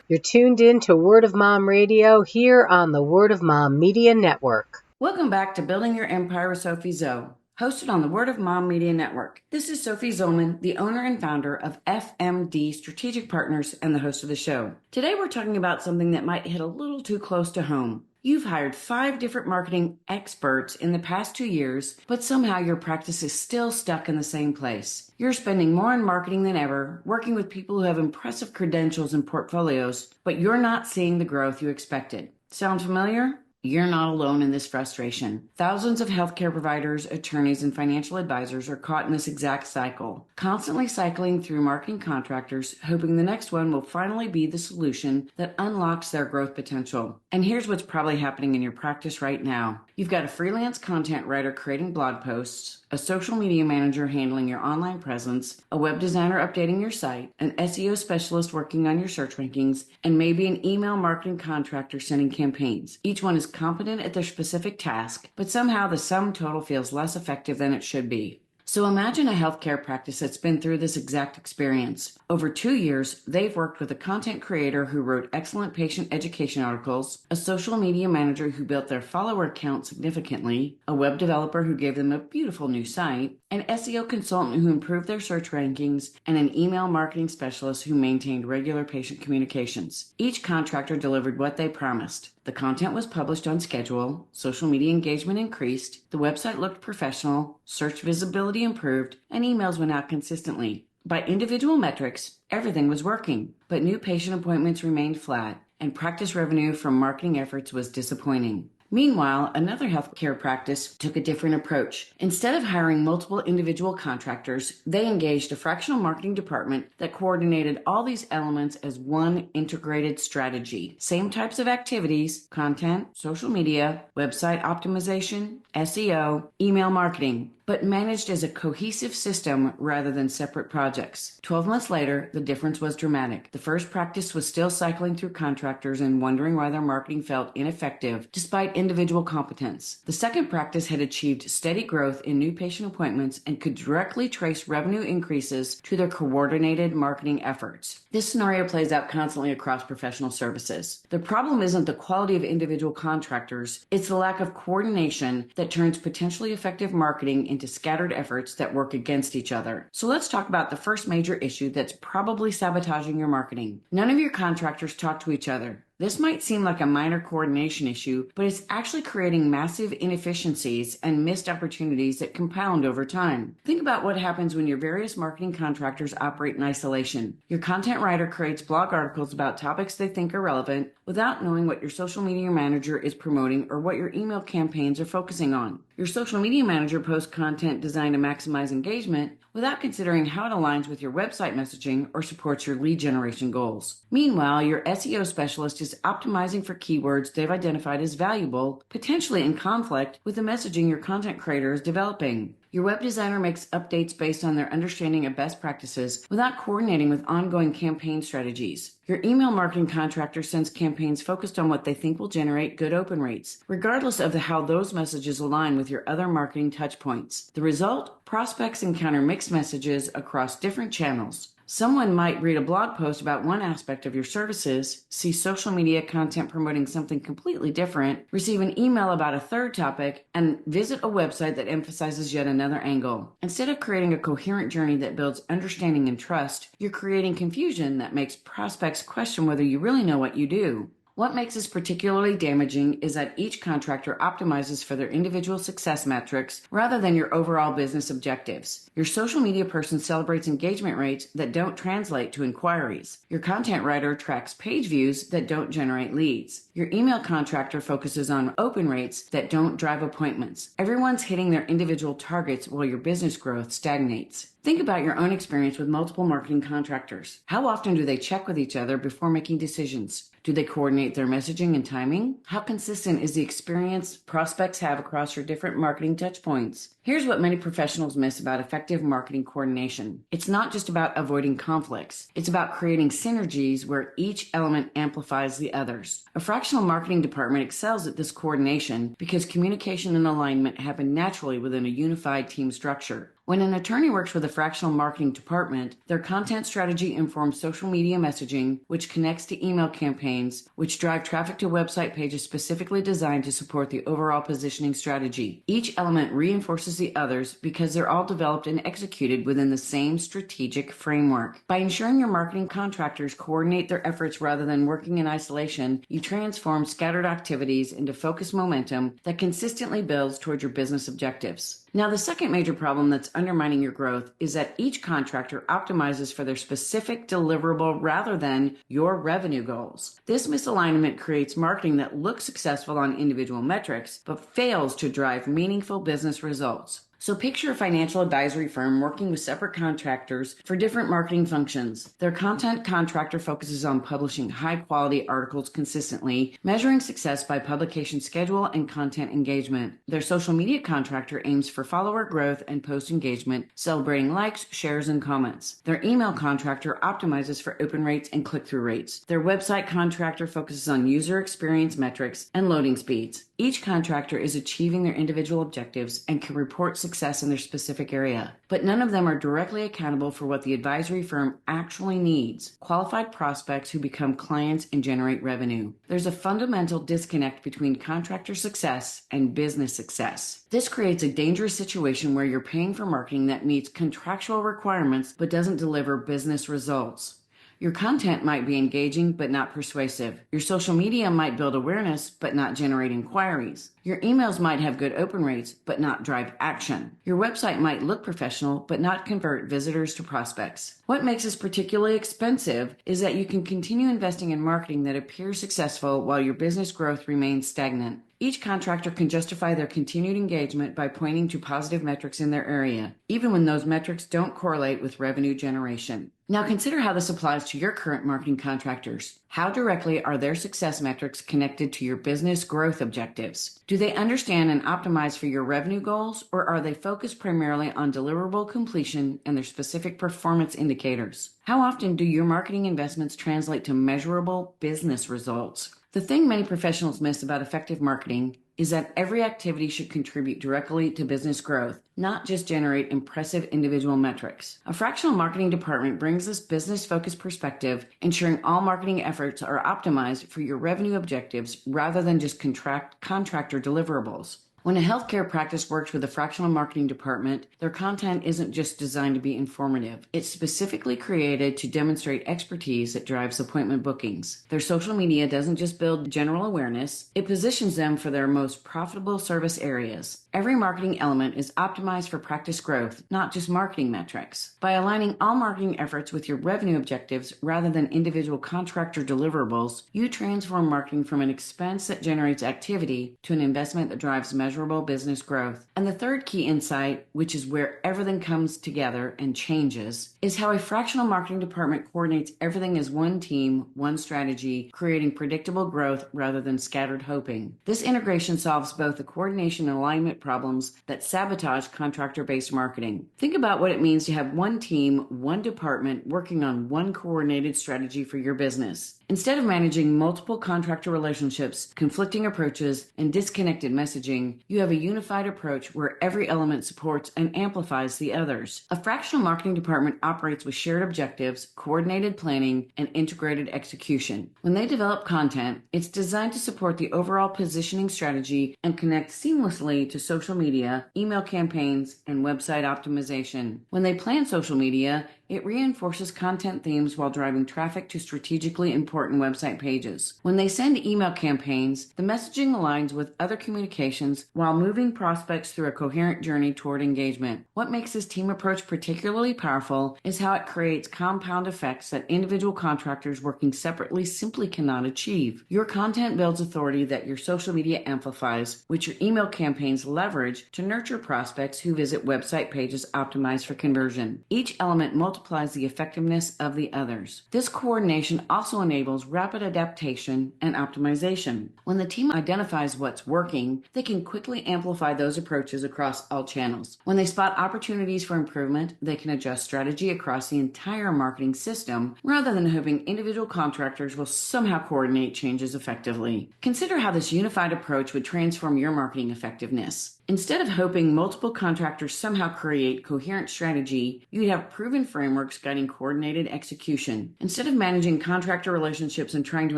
You're tuned in to Word of Mom Radio here on the Word of Mom Media Network. Welcome back to Building Your Empire with SophieZo, hosted on the Word of Mom Media Network. This is Sophie Zollman, the owner and founder of FMD Strategic Partners and the host of the show. Today we're talking about something that might hit a little too close to home. You've hired 5 different marketing experts in the past 2 years, but somehow your practice is still stuck in the same place. You're spending more on marketing than ever, working with people who have impressive credentials and portfolios, but you're not seeing the growth you expected. Sound familiar? You're not alone in this frustration. Thousands of healthcare providers, attorneys, and financial advisors are caught in this exact cycle, constantly cycling through marketing contractors, hoping the next one will finally be the solution that unlocks their growth potential. And here's what's probably happening in your practice right now. You've got a freelance content writer creating blog posts, a social media manager handling your online presence, a web designer updating your site, an SEO specialist working on your search rankings, and maybe an email marketing contractor sending campaigns. Each one is competent at their specific task, but somehow the sum total feels less effective than it should be. So imagine a healthcare practice that's been through this exact experience. Over 2 years, they've worked with a content creator who wrote excellent patient education articles, a social media manager who built their follower count significantly, a web developer who gave them a beautiful new site, an SEO consultant who improved their search rankings, and an email marketing specialist who maintained regular patient communications. Each contractor delivered what they promised. The content was published on schedule, social media engagement increased, the website looked professional, search visibility improved, and emails went out consistently. By individual metrics, everything was working, but new patient appointments remained flat, and practice revenue from marketing efforts was disappointing. Meanwhile, another healthcare practice took a different approach. Instead of hiring multiple individual contractors, they engaged a fractional marketing department that coordinated all these elements as one integrated strategy. Same types of activities: content, social media, website optimization, SEO, email marketing, but managed as a cohesive system rather than separate projects. 12 months later, the difference was dramatic. The first practice was still cycling through contractors and wondering why their marketing felt ineffective despite individual competence. The second practice had achieved steady growth in new patient appointments and could directly trace revenue increases to their coordinated marketing efforts. This scenario plays out constantly across professional services. The problem isn't the quality of individual contractors, it's the lack of coordination that turns potentially effective marketing into scattered efforts that work against each other. So let's talk about the first major issue that's probably sabotaging your marketing. None of your contractors talk to each other. This might seem like a minor coordination issue, but it's actually creating massive inefficiencies and missed opportunities that compound over time. Think about what happens when your various marketing contractors operate in isolation. Your content writer creates blog articles about topics they think are relevant without knowing what your social media manager is promoting or what your email campaigns are focusing on. Your social media manager posts content designed to maximize engagement without considering how it aligns with your website messaging or supports your lead generation goals. Meanwhile, your SEO specialist is optimizing for keywords they've identified as valuable, potentially in conflict with the messaging your content creator is developing. Your web designer makes updates based on their understanding of best practices without coordinating with ongoing campaign strategies. Your email marketing contractor sends campaigns focused on what they think will generate good open rates, regardless of how those messages align with your other marketing touchpoints. The result? Prospects encounter mixed messages across different channels. Someone might read a blog post about one aspect of your services, see social media content promoting something completely different, receive an email about a third topic, and visit a website that emphasizes yet another angle. Instead of creating a coherent journey that builds understanding and trust, you're creating confusion that makes prospects question whether you really know what you do. What makes this particularly damaging is that each contractor optimizes for their individual success metrics rather than your overall business objectives. Your social media person celebrates engagement rates that don't translate to inquiries. Your content writer tracks page views that don't generate leads. Your email contractor focuses on open rates that don't drive appointments. Everyone's hitting their individual targets while your business growth stagnates. Think about your own experience with multiple marketing contractors. How often do they check with each other before making decisions? Do they coordinate their messaging and timing? How consistent is the experience prospects have across your different marketing touchpoints? Here's what many professionals miss about effective marketing coordination. It's not just about avoiding conflicts. It's about creating synergies where each element amplifies the others. A fractional marketing department excels at this coordination because communication and alignment happen naturally within a unified team structure. When an attorney works with a fractional marketing department, their content strategy informs social media messaging, which connects to email campaigns, which drive traffic to website pages specifically designed to support the overall positioning strategy. Each element reinforces the others because they're all developed and executed within the same strategic framework. By ensuring your marketing contractors coordinate their efforts rather than working in isolation, you transform scattered activities into focused momentum that consistently builds toward your business objectives. Now, the second major problem that's undermining your growth is that each contractor optimizes for their specific deliverable rather than your revenue goals. This misalignment creates marketing that looks successful on individual metrics, but fails to drive meaningful business results. So picture a financial advisory firm working with separate contractors for different marketing functions. Their content contractor focuses on publishing high-quality articles consistently, measuring success by publication schedule and content engagement. Their social media contractor aims for follower growth and post engagement, celebrating likes, shares, and comments. Their email contractor optimizes for open rates and click-through rates. Their website contractor focuses on user experience metrics and loading speeds. Each contractor is achieving their individual objectives and can report success in their specific area, but none of them are directly accountable for what the advisory firm actually needs: qualified prospects who become clients and generate revenue. There's a fundamental disconnect between contractor success and business success. This creates a dangerous situation where you're paying for marketing that meets contractual requirements but doesn't deliver business results. Your content might be engaging but not persuasive. Your social media might build awareness but not generate inquiries. Your emails might have good open rates but not drive action. Your website might look professional but not convert visitors to prospects. What makes this particularly expensive is that you can continue investing in marketing that appears successful while your business growth remains stagnant. Each contractor can justify their continued engagement by pointing to positive metrics in their area, even when those metrics don't correlate with revenue generation. Now consider how this applies to your current marketing contractors. How directly are their success metrics connected to your business growth objectives? Do they understand and optimize for your revenue goals, or are they focused primarily on deliverable completion and their specific performance indicators? How often do your marketing investments translate to measurable business results? The thing many professionals miss about effective marketing is that every activity should contribute directly to business growth, not just generate impressive individual metrics. A fractional marketing department brings this business-focused perspective, ensuring all marketing efforts are optimized for your revenue objectives rather than just contractor deliverables. When a healthcare practice works with a fractional marketing department, their content isn't just designed to be informative. It's specifically created to demonstrate expertise that drives appointment bookings. Their social media doesn't just build general awareness, it positions them for their most profitable service areas. Every marketing element is optimized for practice growth, not just marketing metrics. By aligning all marketing efforts with your revenue objectives rather than individual contractor deliverables, you transform marketing from an expense that generates activity to an investment that drives measurable business growth. And the third key insight, which is where everything comes together and changes, is how a fractional marketing department coordinates everything as one team, one strategy, creating predictable growth rather than scattered hoping. This integration solves both the coordination and alignment problems that sabotage contractor-based marketing. Think about what it means to have one team, one department working on one coordinated strategy for your business. Instead of managing multiple contractor relationships, conflicting approaches, and disconnected messaging, you have a unified approach where every element supports and amplifies the others. A fractional marketing department operates with shared objectives, coordinated planning, and integrated execution. When they develop content, it's designed to support the overall positioning strategy and connect seamlessly to social media, email campaigns, and website optimization. When they plan social media, it reinforces content themes while driving traffic to strategically important website pages. When they send email campaigns, the messaging aligns with other communications while moving prospects through a coherent journey toward engagement. What makes this team approach particularly powerful is how it creates compound effects that individual contractors working separately simply cannot achieve. Your content builds authority that your social media amplifies, which your email campaigns leverage to nurture prospects who visit website pages optimized for conversion. Each element multiplies the effectiveness of the others. This coordination also enables rapid adaptation and optimization. When the team identifies what's working, they can quickly amplify those approaches across all channels. When they spot opportunities for improvement, they can adjust strategy across the entire marketing system rather than hoping individual contractors will somehow coordinate changes effectively. Consider how this unified approach would transform your marketing effectiveness. Instead of hoping multiple contractors somehow create coherent strategy, you'd have proven frameworks guiding coordinated execution. Instead of managing contractor relationships and trying to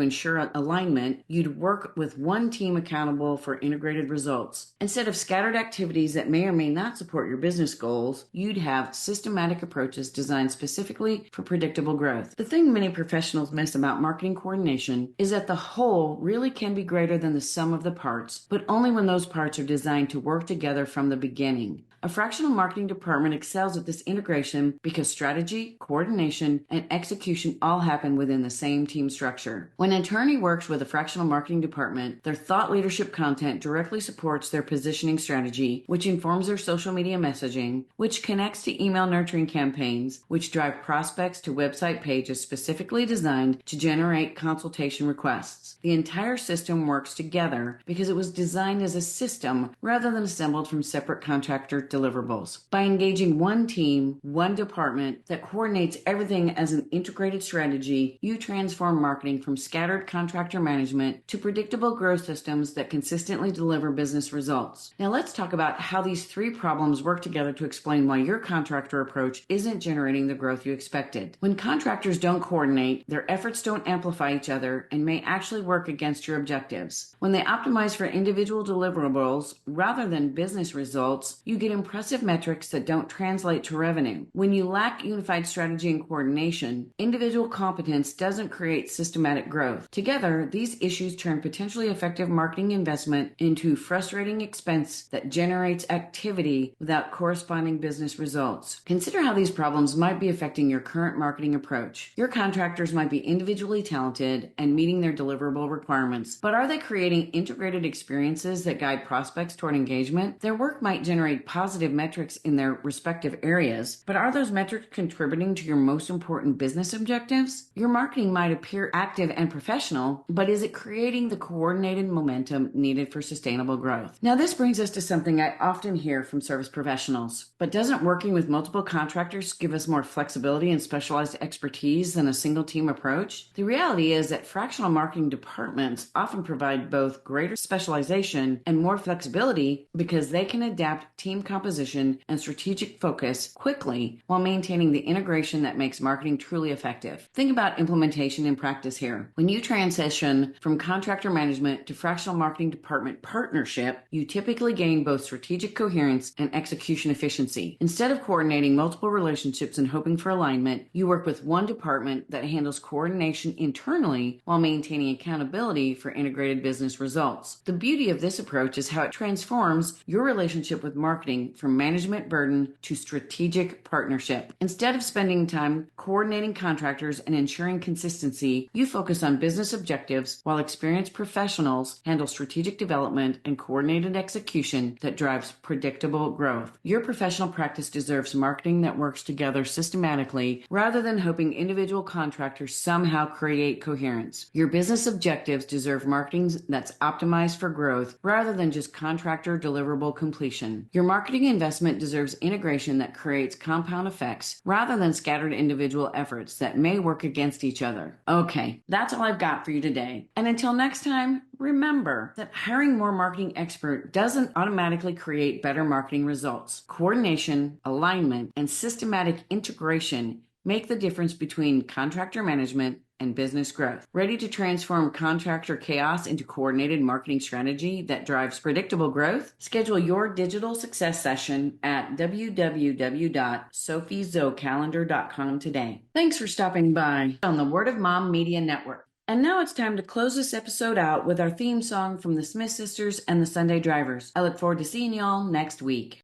ensure alignment, you'd work with one team accountable for integrated results. Instead of scattered activities that may or may not support your business goals, you'd have systematic approaches designed specifically for predictable growth. The thing many professionals miss about marketing coordination is that the whole really can be greater than the sum of the parts, but only when those parts are designed to work together from the beginning. A fractional marketing department excels at this integration because strategy, coordination, and execution all happen within the same team structure. When an attorney works with a fractional marketing department, their thought leadership content directly supports their positioning strategy, which informs their social media messaging, which connects to email nurturing campaigns, which drive prospects to website pages specifically designed to generate consultation requests. The entire system works together because it was designed as a system rather than assembled from separate contractor deliverables. By engaging one team, one department that coordinates everything as an integrated strategy, you transform marketing from scattered contractor management to predictable growth systems that consistently deliver business results. Now let's talk about how these three problems work together to explain why your contractor approach isn't generating the growth you expected. When contractors don't coordinate, their efforts don't amplify each other and may actually work against your objectives. When they optimize for individual deliverables rather than business results, you get impressive metrics that don't translate to revenue. When you lack unified strategy and coordination, individual competence doesn't create systematic growth. Together, these issues turn potentially effective marketing investment into frustrating expense that generates activity without corresponding business results. Consider how these problems might be affecting your current marketing approach. Your contractors might be individually talented and meeting their deliverable requirements, but are they creating integrated experiences that guide prospects toward engagement? Their work might generate positive metrics in their respective areas, but are those metrics contributing to your most important business objectives? Your marketing might appear active and professional, but is it creating the coordinated momentum needed for sustainable growth? Now, this brings us to something I often hear from service professionals. But doesn't working with multiple contractors give us more flexibility and specialized expertise than a single team approach? The reality is that fractional marketing departments often provide both greater specialization and more flexibility because they can adapt team composition and strategic focus quickly while maintaining the integration that makes marketing truly effective. Think about implementation in practice here. When you transition from contractor management to fractional marketing department partnership, you typically gain both strategic coherence and execution efficiency. Instead of coordinating multiple relationships and hoping for alignment, you work with one department that handles coordination internally while maintaining accountability for integrated business results. The beauty of this approach is how it transforms your relationship with marketing from management burden to strategic partnership. Instead of spending time coordinating contractors and ensuring consistency, you focus on business objectives while experienced professionals handle strategic development and coordinated execution that drives predictable growth. Your professional practice deserves marketing that works together systematically rather than hoping individual contractors somehow create coherence. Your business objectives deserve marketing that's optimized for growth rather than just contractor deliverable completion. Your marketing investment deserves integration that creates compound effects rather than scattered individual efforts that may work against each other. Okay, that's all I've got for you today. And until next time, remember that hiring more marketing expert doesn't automatically create better marketing results. Coordination, alignment, and systematic integration make the difference between contractor management and business growth. Ready to transform contractor chaos into coordinated marketing strategy that drives predictable growth? Schedule your digital success session at www.sophiezocalendar.com today. Thanks for stopping by on the Word of Mom Media Network. And now it's time to close this episode out with our theme song from the Smith Sisters and the Sunday Drivers. I look forward to seeing y'all next week.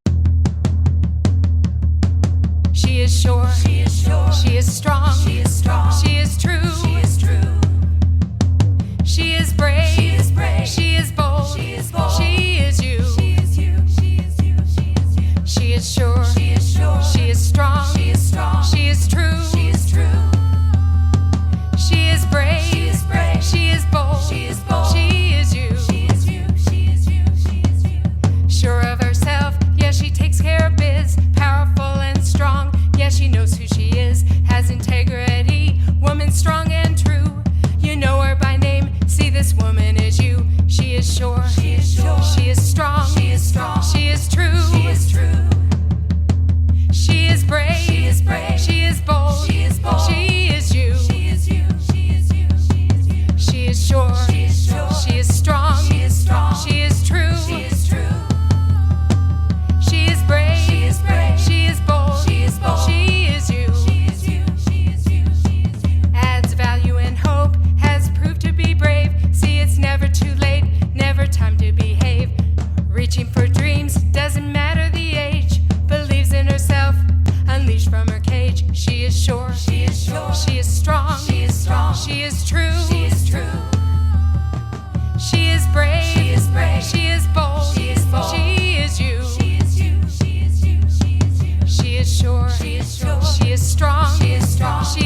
She is sure. She is sure. She is strong. She is strong. She is true. She is true. She is brave. She is brave. She is bold. She is bold. She is you. She is you. She is you. She is you. She is sure. She is sure. She is strong. She is strong. She is true. She is true. She is brave. She is brave. She is bold. She is bold. She is you. She is you. She is you. She is you. Sure of herself, yeah, she takes care of biz. Powerful and strong, yeah, she knows who she is. Has integrity, woman strong and true. You know her by name, see this woman is you. She is sure. She is sure. She is strong. She is strong. She is She is strong. She